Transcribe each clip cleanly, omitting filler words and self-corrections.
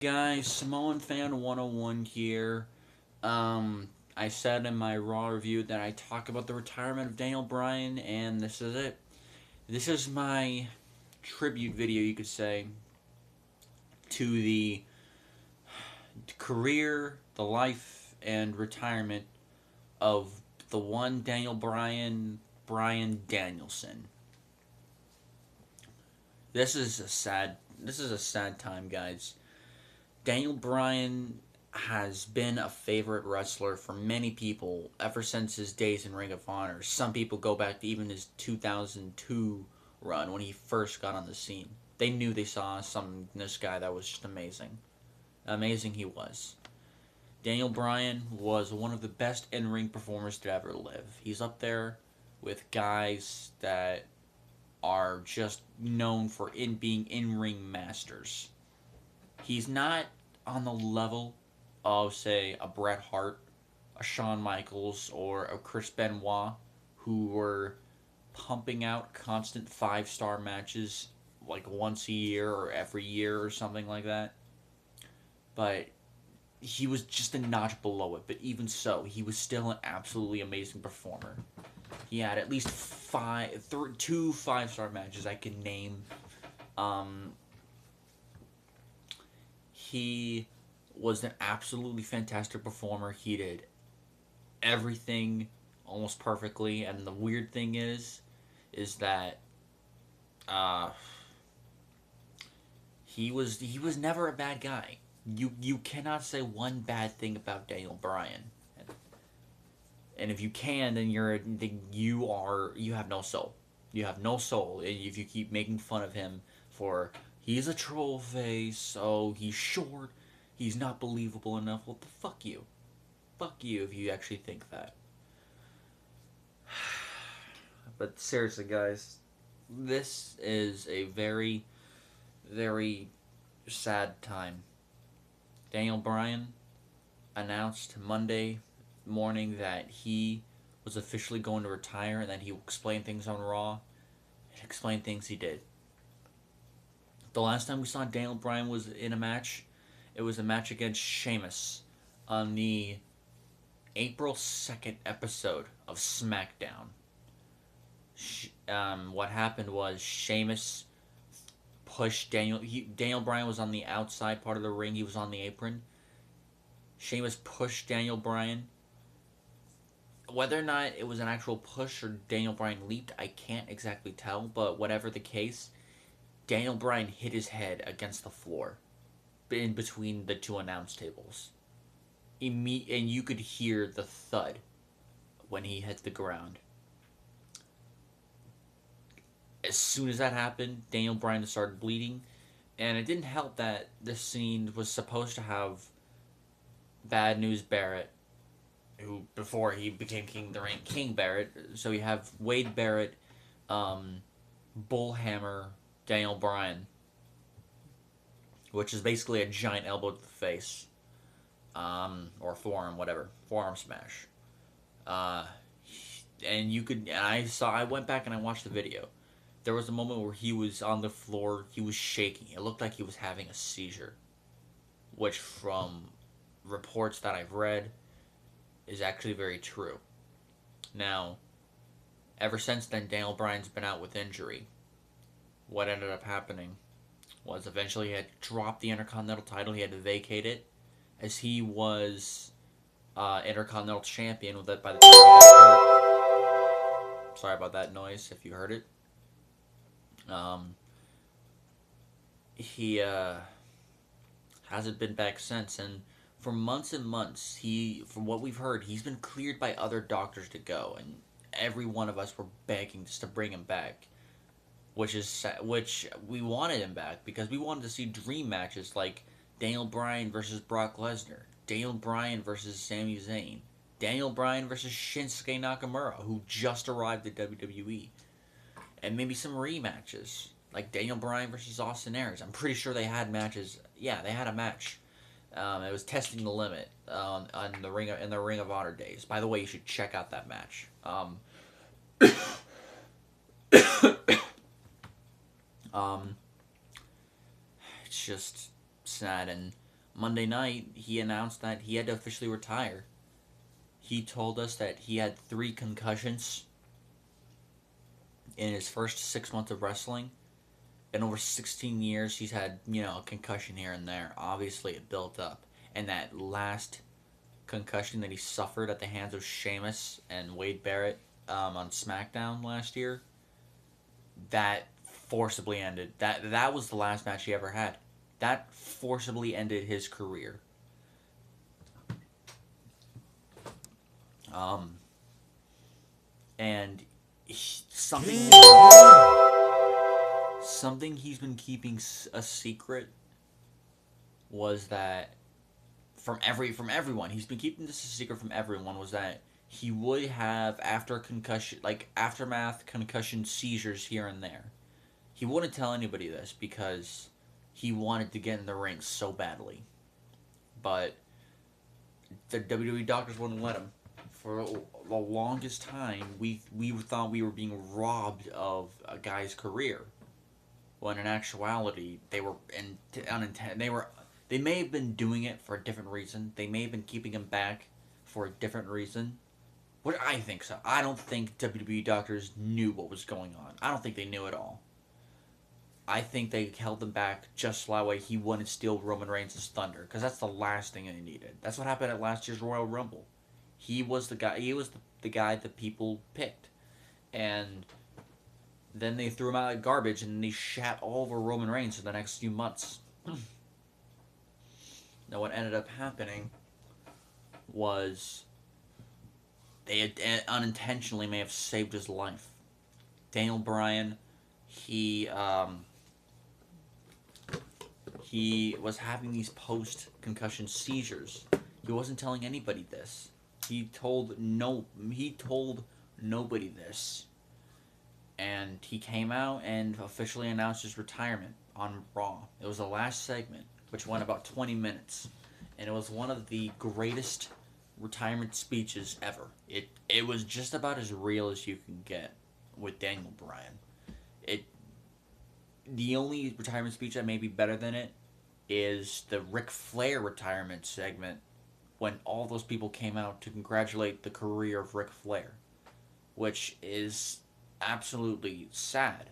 guys? Samoan Fan 101 here. I said in my Raw review that I talk about the retirement of Daniel Bryan, and this is it. This is my tribute video, you could say, to the career, the life, and retirement of the one Daniel Bryan, Bryan Danielson. This is a sad time, guys. Daniel Bryan has been a favorite wrestler for many people ever since his days in Ring of Honor. Some people go back to even his 2002 run when he first got on the scene. They knew they saw something in this guy that was just amazing. Amazing he was. Daniel Bryan was one of the best in-ring performers to ever live. He's up there with guys that are just known for being in-ring masters. He's not on the level of, say, a Bret Hart, a Shawn Michaels, or a Chris Benoit, who were pumping out constant 5-star matches like once a year or every year or something like that. But he was just a notch below it. But even so, he was still an absolutely amazing performer. He had at least two 5-star matches I can name. He was an absolutely fantastic performer. He did everything almost perfectly, and the weird thing is that he was never a bad guy. You cannot say one bad thing about Daniel Bryan, and if you can, then you have no soul. You have no soul if you keep making fun of him for he's a troll face. Oh, he's short. He's not believable enough. Well, fuck you. Fuck you if you actually think that. But seriously, guys, this is a very, very sad time. Daniel Bryan announced Monday morning that he was officially going to retire and that he will explain things on Raw and explain things he did. The last time we saw Daniel Bryan was in a match, it was a match against Sheamus on the April 2nd episode of SmackDown. What happened was Sheamus pushed Daniel Bryan was on the outside part of the ring. He was on the apron. Sheamus pushed Daniel Bryan. Whether or not it was an actual push or Daniel Bryan leaped, I can't exactly tell. But whatever the case, Daniel Bryan hit his head against the floor in between the two announce tables. And you could hear the thud when he hit the ground. As soon as that happened, Daniel Bryan started bleeding, and it didn't help that this scene was supposed to have Bad News Barrett, who before he became King of the Ring, King Barrett. So you have Wade Barrett, Bullhammer, Daniel Bryan, which is basically a giant elbow to the face, or forearm, whatever, forearm smash. And I went back and I watched the video. There was a moment where he was on the floor, he was shaking. It looked like he was having a seizure, which from reports that I've read is actually very true. Now, ever since then, Daniel Bryan's been out with injury. What ended up happening was eventually he had to drop the Intercontinental title. He had to vacate it, as he was Intercontinental Champion with it by the time he got hurt. Sorry about that noise if you heard it. He hasn't been back since, and for months and months, from what we've heard, he's been cleared by other doctors to go, and every one of us were begging just to bring him back, which we wanted him back because we wanted to see dream matches like Daniel Bryan versus Brock Lesnar, Daniel Bryan versus Sami Zayn, Daniel Bryan versus Shinsuke Nakamura, who just arrived at WWE, and maybe some rematches like Daniel Bryan versus Austin Aries. I'm pretty sure they had matches. Yeah, they had a match. It was testing the limit in the Ring of Honor days. By the way, you should check out that match. It's just sad, and Monday night, he announced that he had to officially retire. He told us that he had 3 concussions in his first 6 months of wrestling. In over 16 years, he's had, a concussion here and there. Obviously, it built up. And that last concussion that he suffered at the hands of Sheamus and Wade Barrett on SmackDown last year, that forcibly ended. That was the last match he ever had. That forcibly ended his career. Um, and something he's been keeping a secret was that from everyone, he's been keeping this a secret from everyone, was that he would have aftermath concussion seizures here and there. He wouldn't tell anybody this because he wanted to get in the ring so badly, but the WWE doctors wouldn't let him. For the longest time, we thought we were being robbed of a guy's career, when in actuality they may have been doing it for a different reason. They may have been keeping him back for a different reason. What I think so. I don't think WWE doctors knew what was going on. I don't think they knew at all. I think they held him back just so that way he wouldn't steal Roman Reigns' thunder, because that's the last thing they needed. That's what happened at last year's Royal Rumble. He was the guy. He was the guy that people picked, and then they threw him out like garbage, and they shat all over Roman Reigns for the next few months. Now, what ended up happening was they unintentionally may have saved his life. Daniel Bryan, he was having these post-concussion seizures. He wasn't telling anybody this. He told nobody this. And he came out and officially announced his retirement on Raw. It was the last segment, which went about 20 minutes. And it was one of the greatest retirement speeches ever. It was just about as real as you can get with Daniel Bryan. The only retirement speech that may be better than it is the Ric Flair retirement segment, when all those people came out to congratulate the career of Ric Flair, which is absolutely sad.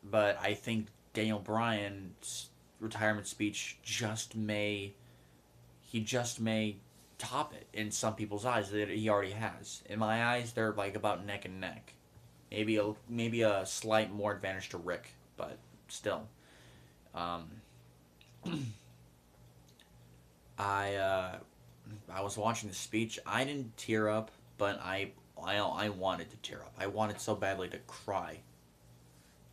But I think Daniel Bryan's retirement speech just may top it in some people's eyes. That he already has. In my eyes, they're like about neck and neck. Maybe a slight more advantage to Rick, but still. I was watching the speech. I didn't tear up, but I wanted to tear up. I wanted so badly to cry,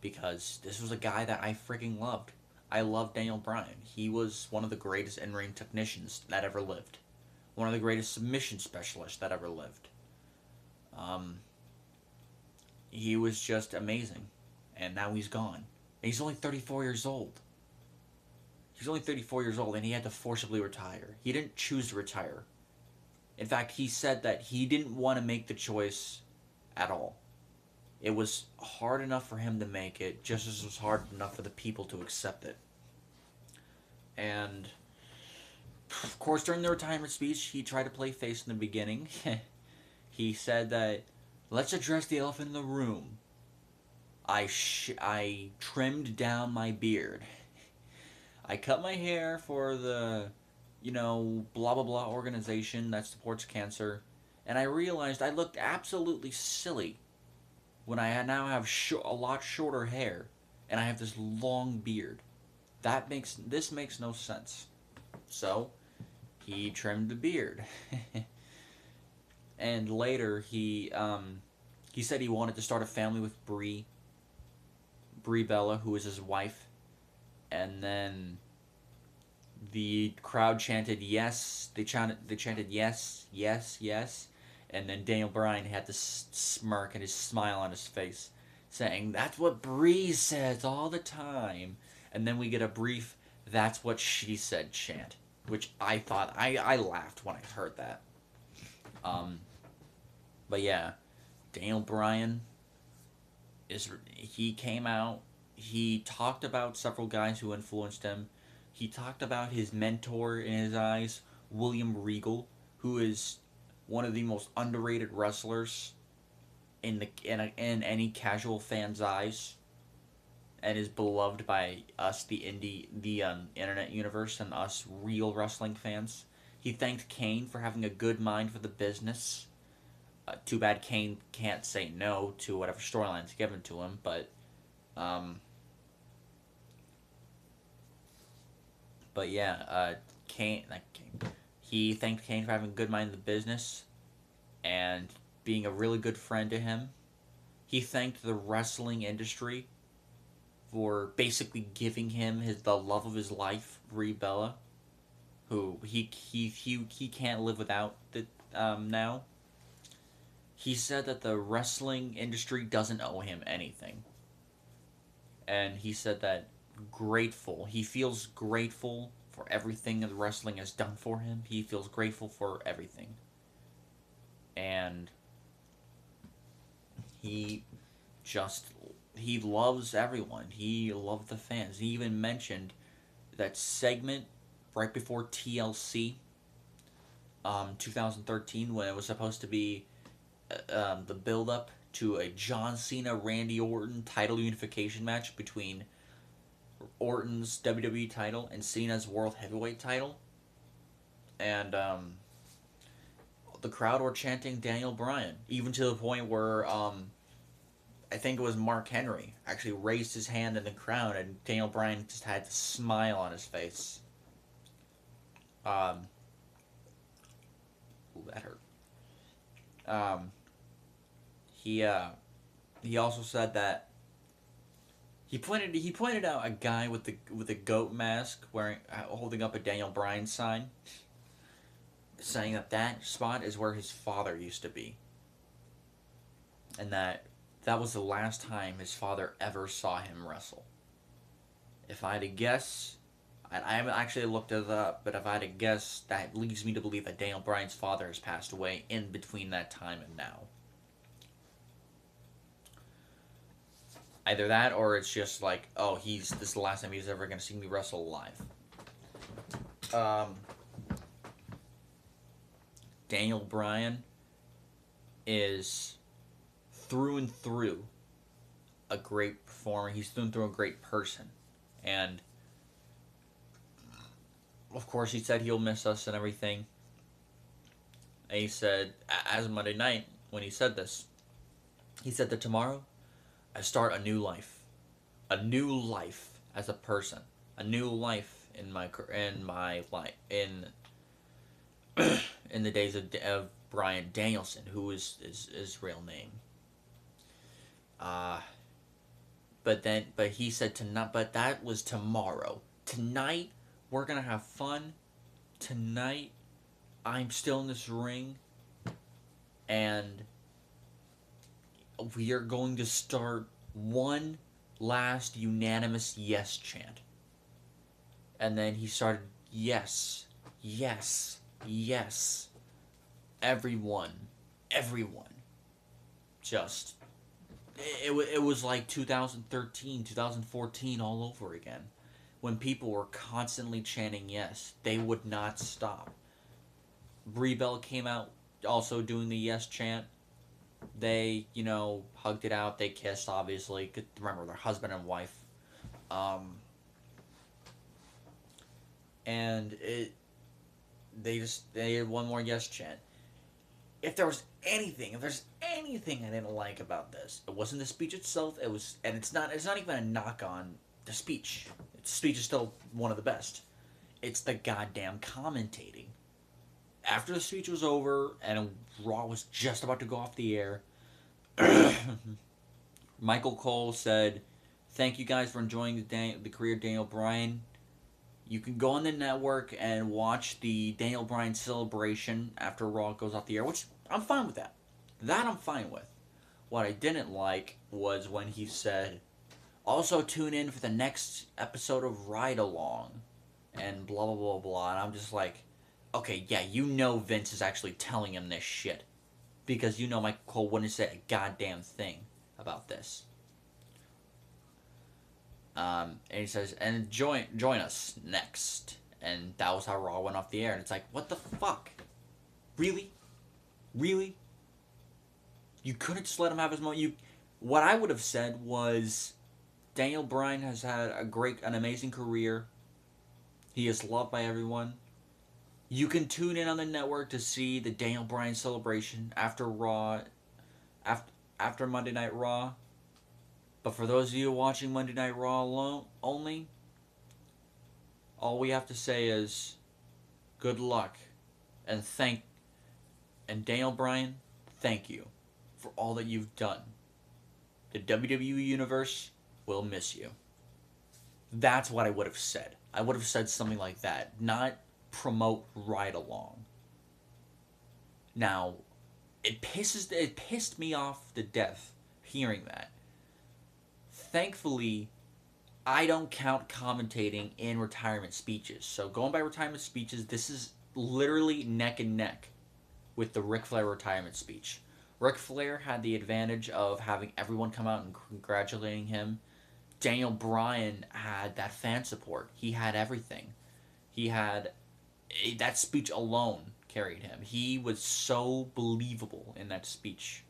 because this was a guy that I freaking loved. I loved Daniel Bryan. He was one of the greatest in-ring technicians that ever lived. One of the greatest submission specialists that ever lived. He was just amazing. And now he's gone. And he's only 34 years old. He's only 34 years old, and he had to forcibly retire. He didn't choose to retire. In fact, he said that he didn't want to make the choice at all. It was hard enough for him to make it, just as it was hard enough for the people to accept it. And, of course, during the retirement speech, he tried to play face in the beginning. He said that, let's address the elephant in the room. I trimmed down my beard. I cut my hair for the, blah blah blah organization that supports cancer, and I realized I looked absolutely silly when I now have a lot shorter hair, and I have this long beard. This makes no sense. So, he trimmed the beard. And later, he said he wanted to start a family with Brie Bella, who is his wife. And then the crowd chanted yes. They chanted yes, yes, yes. And then Daniel Bryan had this smirk and his smile on his face, saying, "That's what Brie says all the time." And then we get a brief "That's what she said" chant, which I thought, I laughed when I heard that. But yeah, Daniel Bryan he came out. He talked about several guys who influenced him. He talked about his mentor in his eyes, William Regal, who is one of the most underrated wrestlers in any casual fan's eyes, and is beloved by us, the internet universe, and us real wrestling fans. He thanked Kane for having a good mind for the business. Too bad Kane can't say no to whatever storyline's given to him, um, but yeah, he thanked Kane for having a good mind in the business and being a really good friend to him. He thanked the wrestling industry for basically giving him the love of his life, Brie Bella, who he can't live without now. He said that the wrestling industry doesn't owe him anything, and he said that he feels grateful for everything that wrestling has done for him. He feels grateful for everything, and he just he loves everyone. He loved the fans. He even mentioned that segment right before TLC, 2013, when it was supposed to be the build up to a John Cena Randy Orton title unification match between Orton's WWE title and Cena's World Heavyweight title, and the crowd were chanting Daniel Bryan, even to the point where I think it was Mark Henry actually raised his hand in the crowd, and Daniel Bryan just had a smile on his face. Ooh, that hurt. Um, he also said that he pointed out a guy with the goat mask holding up a Daniel Bryan sign, saying that spot is where his father used to be, and that was the last time his father ever saw him wrestle. If I had to guess, I haven't actually looked it up, but if I had to guess, that leads me to believe that Daniel Bryan's father has passed away in between that time and now. Either that, or it's just like, oh, this is the last time he's ever going to see me wrestle live. Daniel Bryan is through and through a great performer. He's through and through a great person. And, of course, he said he'll miss us and everything. And he said, as of Monday night, when he said this, he said that tomorrow, I start a new life. A new life as a person. A new life in my life. In the days of Bryan Danielson, who is his real name. But he said but that was tomorrow. Tonight, we're gonna have fun. Tonight, I'm still in this ring, and we are going to start one last unanimous yes chant. And then he started, yes, yes, yes. Everyone. Just, it was like 2013, 2014 all over again. When people were constantly chanting yes. They would not stop. Brie Bella came out also doing the yes chant. They, hugged it out. They kissed, obviously. Remember, they're husband and wife. And they had one more yes chant. If there's anything I didn't like about this, it wasn't the speech itself. It's not even a knock on the speech. The speech is still one of the best. It's the goddamn commentating. After the speech was over and Raw was just about to go off the air, Michael Cole said, "Thank you guys for enjoying the career of Daniel Bryan. You can go on the network and watch the Daniel Bryan celebration after Raw goes off the air," which I'm fine with that. That I'm fine with. What I didn't like was when he said, "Also tune in for the next episode of Ride Along," and blah, blah, blah, blah. And I'm just like, okay, yeah, Vince is actually telling him this shit. Because Michael Cole wouldn't say a goddamn thing about this. And he says, and join us next. And that was how Raw went off the air. And it's like, what the fuck? Really? Really? You couldn't just let him have his moment. What I would have said was, Daniel Bryan has had an amazing career. He is loved by everyone. You can tune in on the network to see the Daniel Bryan celebration after Raw, after Monday Night Raw. But for those of you watching Monday Night Raw alone only, all we have to say is, good luck, and Daniel Bryan, thank you for all that you've done. The WWE Universe will miss you. That's what I would have said. I would have said something like that, not promote Ride Along. Now, it pissed me off to death hearing that. Thankfully, I don't count commentating in retirement speeches. So going by retirement speeches, this is literally neck and neck with the Ric Flair retirement speech. Ric Flair had the advantage of having everyone come out and congratulating him. Daniel Bryan had that fan support. He had everything. He had that speech alone carried him. He was so believable in that speech.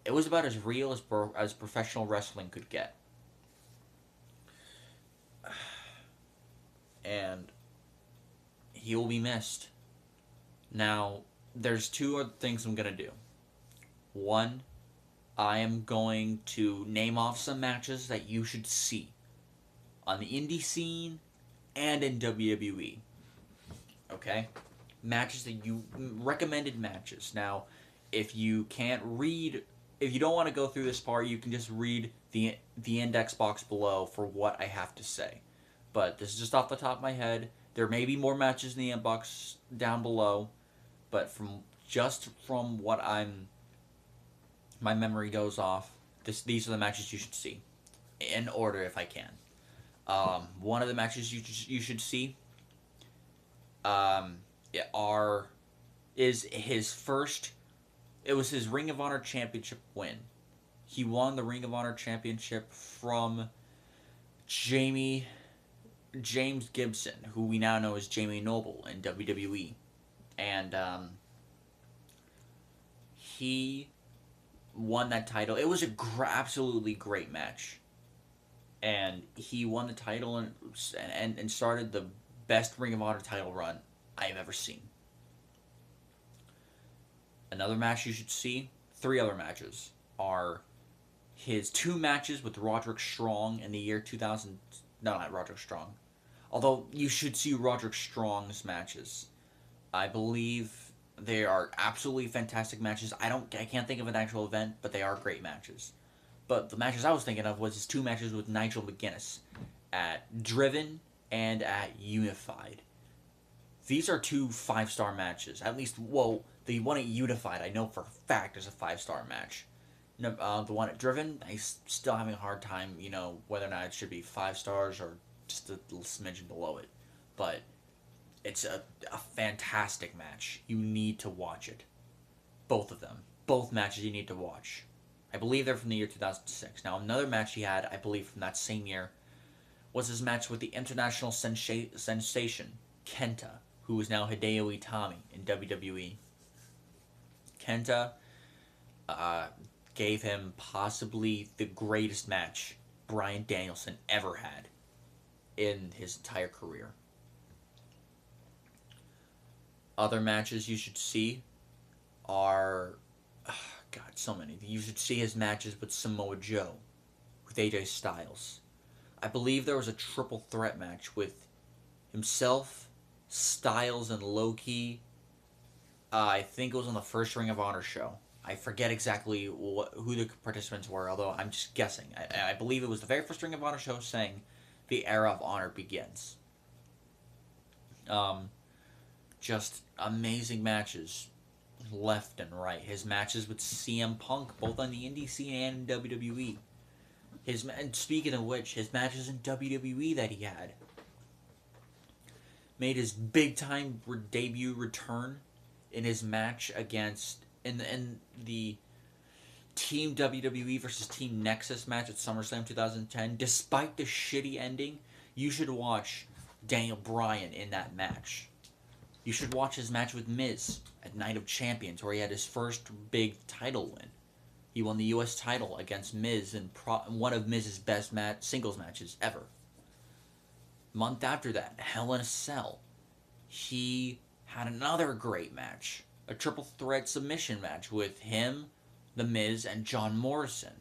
It was about as real as professional wrestling could get. And he will be missed. Now, there's two other things I'm going to do. One, I am going to name off some matches that you should see on the indie scene and in WWE. Okay? Matches that recommended matches. Now, if you don't want to go through this part, you can just read the index box below for what I have to say. But this is just off the top of my head. There may be more matches in the inbox down below, but from what my memory goes off, these are the matches you should see, in order if I can. One of the matches you should see, is his first. It was his Ring of Honor Championship win. He won the Ring of Honor Championship from James Gibson, who we now know as Jamie Noble in WWE. And he won that title. It was absolutely great match. And he won the title and started the best Ring of Honor title run I've ever seen. Another match you should see, 3 other matches, are his 2 matches with Roderick Strong in the year 2000. No, not Roderick Strong. Although you should see Roderick Strong's matches. I believe they are absolutely fantastic matches. I can't think of an actual event, but they are great matches. But the matches I was thinking of was his 2 matches with Nigel McGuinness at Driven and at Unified. These are 2 5-star matches. At least, the one at Unified, I know for a fact is a 5-star match. The one at Driven, I'm still having a hard time, whether or not it should be 5 stars or just a little smidgen below it. But it's a fantastic match. You need to watch it. Both of them. Both matches you need to watch. I believe they're from the year 2006. Now, another match he had, I believe from that same year, was his match with the international sensation, Kenta, who is now Hideo Itami in WWE. Kenta gave him possibly the greatest match Bryan Danielson ever had in his entire career. Other matches you should see are, so many. You should see his matches with Samoa Joe, with AJ Styles. I believe there was a triple threat match with himself, Styles, and Low-Ki. I think it was on the first Ring of Honor show. I forget exactly who the participants were, although I'm just guessing. I believe it was the very first Ring of Honor show saying the era of honor begins. Just amazing matches left and right. His matches with CM Punk, both on the indie scene and in WWE. And speaking of which, his matches in WWE that he had. Made his big time debut return in his match against in the Team WWE versus Team Nexus match at SummerSlam 2010. Despite the shitty ending, you should watch Daniel Bryan in that match. You should watch his match with Miz at Night of Champions, where he had his first big title win. He won the U.S. title against Miz in one of Miz's best singles matches ever. Month after that, Hell in a Cell, he had another great match. A triple threat submission match with him, The Miz, and John Morrison.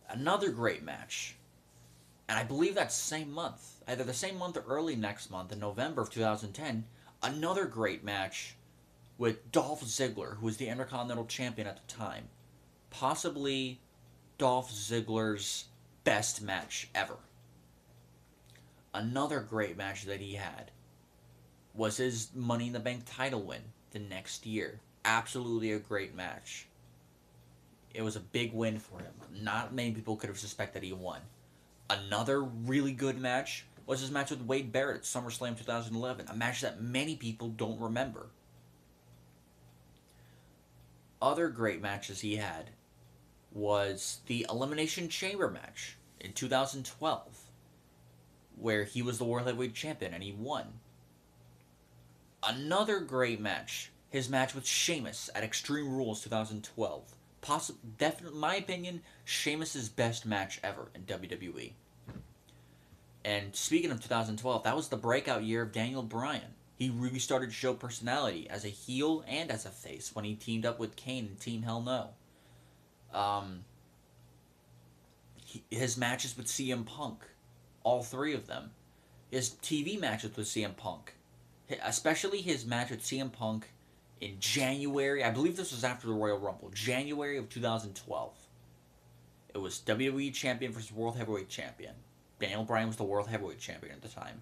Another great match. And I believe that same month, either the same month or early next month, in November of 2010, another great match with Dolph Ziggler, who was the Intercontinental Champion at the time. Possibly Dolph Ziggler's best match ever. Another great match that he had was his Money in the Bank title win the next year. Absolutely a great match. It was a big win for him. Not many people could have suspected he won. Another really good match was his match with Wade Barrett at SummerSlam 2011, a match that many people don't remember. Other great matches he had was the Elimination Chamber match in 2012, where he was the World Heavyweight Champion and he won. Another great match, his match with Sheamus at Extreme Rules 2012. Definitely, in my opinion, Sheamus' best match ever in WWE. And speaking of 2012, that was the breakout year of Daniel Bryan. He really started to show personality as a heel and as a face when he teamed up with Kane in Team Hell No. His matches with CM Punk, all three of them. His TV matches with CM Punk, especially his match with CM Punk in January, I believe this was after the Royal Rumble, January of 2012. It was WWE Champion versus World Heavyweight Champion. Daniel Bryan was the World Heavyweight Champion at the time.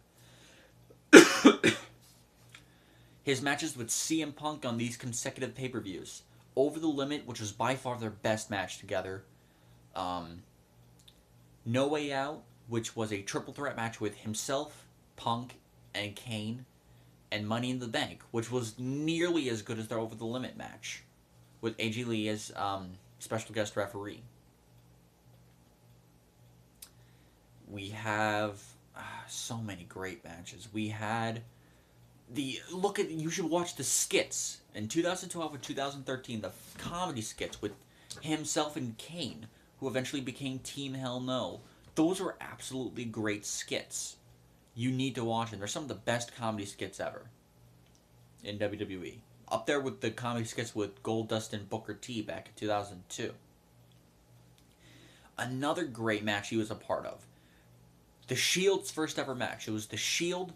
His matches with CM Punk on these consecutive pay-per-views. Over the Limit, which was by far their best match together. No Way Out, which was a triple threat match with himself, Punk, and Kane. And Money in the Bank, which was nearly as good as their Over the Limit match, with AJ Lee as special guest referee. We have so many great matches. We had you should watch the skits in 2012 and 2013, the comedy skits with himself and Kane, who eventually became Team Hell No. Those were absolutely great skits. You need to watch them. They're some of the best comedy skits ever in WWE. Up there with the comedy skits with Goldust and Booker T back in 2002. Another great match he was a part of. The Shield's first ever match. It was the Shield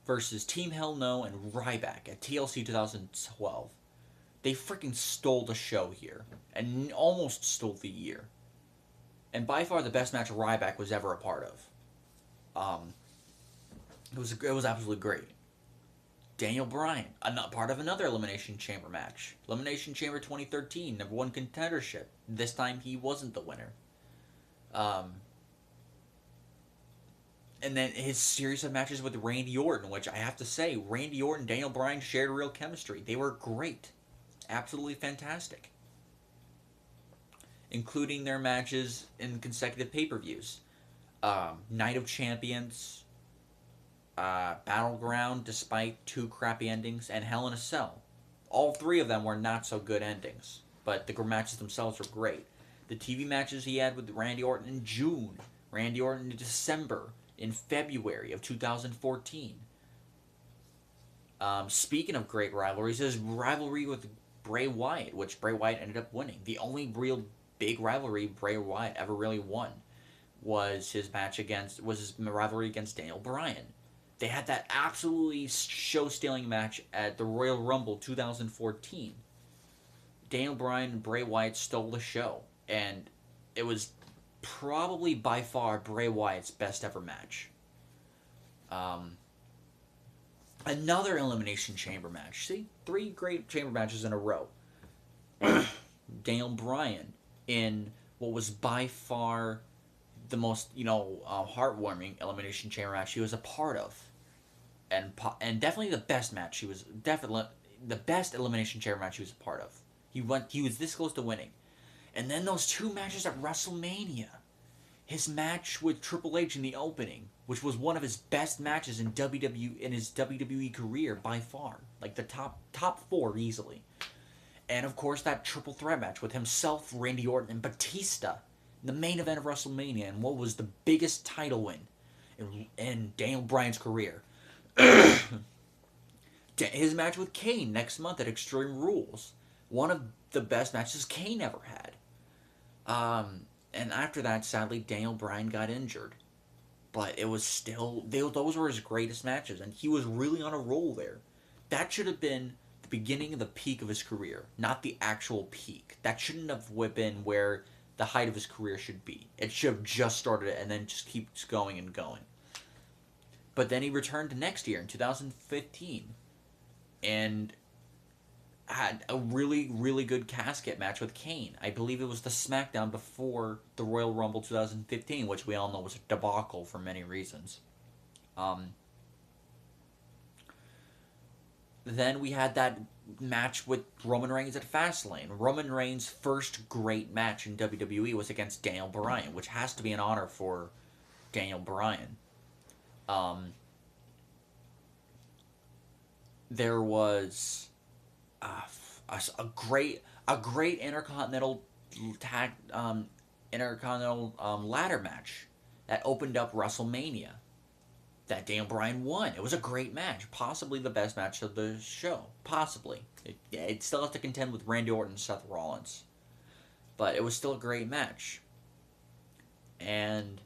versus Team Hell No and Ryback at TLC 2012. They freaking stole the show here. And almost stole the year. And by far the best match Ryback was ever a part of. It was absolutely great. Daniel Bryan, part of another Elimination Chamber match. Elimination Chamber 2013, number one contendership. This time he wasn't the winner. And then his series of matches with Randy Orton, which I have to say, Randy Orton and Daniel Bryan shared real chemistry. They were great. Absolutely fantastic. Including their matches in consecutive pay-per-views. Night of Champions, Battleground, despite two crappy endings, and Hell in a Cell. All three of them were not so good endings, but the matches themselves were great. The TV matches he had with Randy Orton in June, Randy Orton in December, in February of 2014. Speaking of great rivalries, his rivalry with Bray Wyatt, which Bray Wyatt ended up winning. The only real big rivalry Bray Wyatt ever really won was his rivalry against Daniel Bryan. They had that absolutely show-stealing match at the Royal Rumble 2014. Daniel Bryan and Bray Wyatt stole the show, and it was probably by far Bray Wyatt's best ever match. Another Elimination Chamber match. See, 3 great chamber matches in a row. Daniel Bryan in what was by far the most, heartwarming Elimination Chamber match he was a part of. And definitely the best match. The best Elimination Chamber match he was a part of. He was this close to winning. And then those two matches at WrestleMania. His match with Triple H in the opening, which was one of his best matches in his WWE career by far, like the top 4 easily. And of course that triple threat match with himself, Randy Orton, and Batista, the main event of WrestleMania, and what was the biggest title win in Daniel Bryan's career. His match with Kane next month at Extreme Rules, one of the best matches Kane ever had. And after that, sadly, Daniel Bryan got injured. But it was still, those were his greatest matches, and he was really on a roll there. That should have been the beginning of the peak of his career, not the actual peak. That shouldn't have been where the height of his career should be. It should have just started and then just keeps going and going. But then he returned next year in 2015 and had a really, really good casket match with Kane. I believe it was the SmackDown before the Royal Rumble 2015, which we all know was a debacle for many reasons. Then we had that match with Roman Reigns at Fastlane. Roman Reigns' first great match in WWE was against Daniel Bryan, which has to be an honor for Daniel Bryan. There was a great intercontinental ladder match that opened up WrestleMania that Daniel Bryan won. It was a great match, possibly the best match of the show. Possibly, it still has to contend with Randy Orton and Seth Rollins, but it was still a great match. And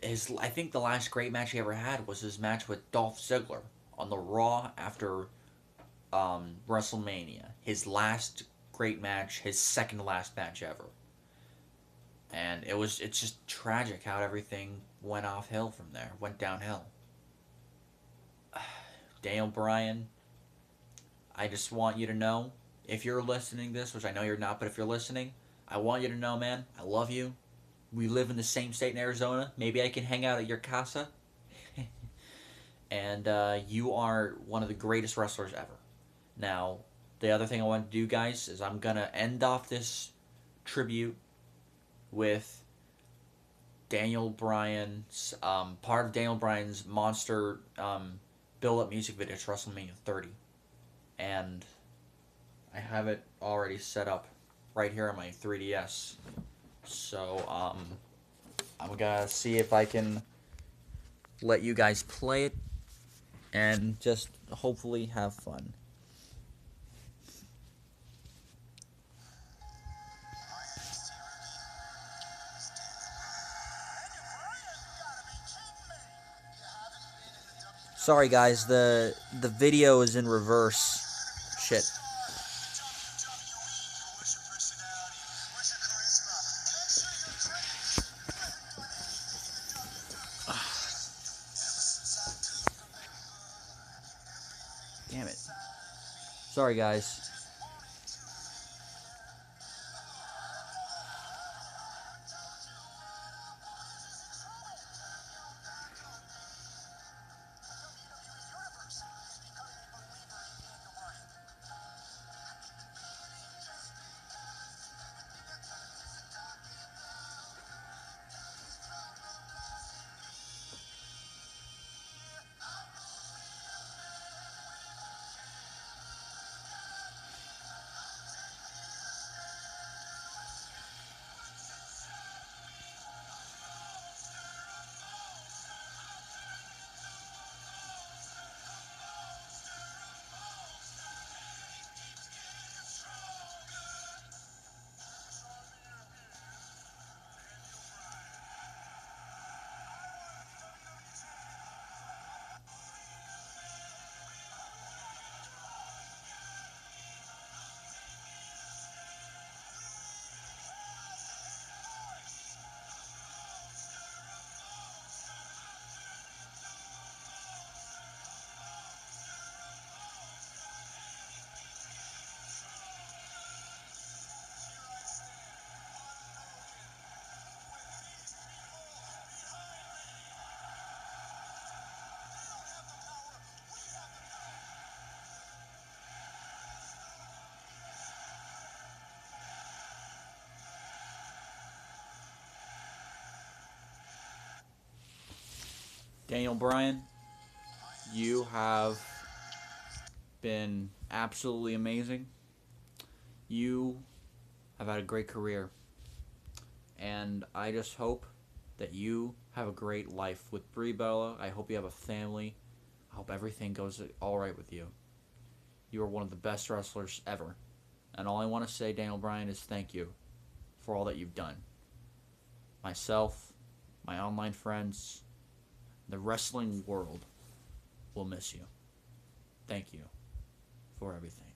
I think the last great match he ever had was his match with Dolph Ziggler on the Raw after WrestleMania. His last great match, his second to last match ever. And it's just tragic how everything went downhill. Daniel Bryan, I just want you to know, if you're listening to this, which I know you're not, but if you're listening, I want you to know, man, I love you. We live in the same state in Arizona. Maybe I can hang out at your casa. And you are one of the greatest wrestlers ever. Now, the other thing I want to do, guys, is I'm going to end off this tribute with Daniel Bryan's, part of Daniel Bryan's monster build-up music video to WrestleMania 30. And I have it already set up right here on my 3DS. So, I'm going to see if I can let you guys play it and just hopefully have fun. Sorry guys, the video is in reverse. Shit. Damn it. Sorry guys. Daniel Bryan, you have been absolutely amazing. You have had a great career. And I just hope that you have a great life with Brie Bella. I hope you have a family. I hope everything goes all right with you. You are one of the best wrestlers ever. And all I want to say, Daniel Bryan, is thank you for all that you've done. Myself, my online friends, the wrestling world will miss you. Thank you for everything.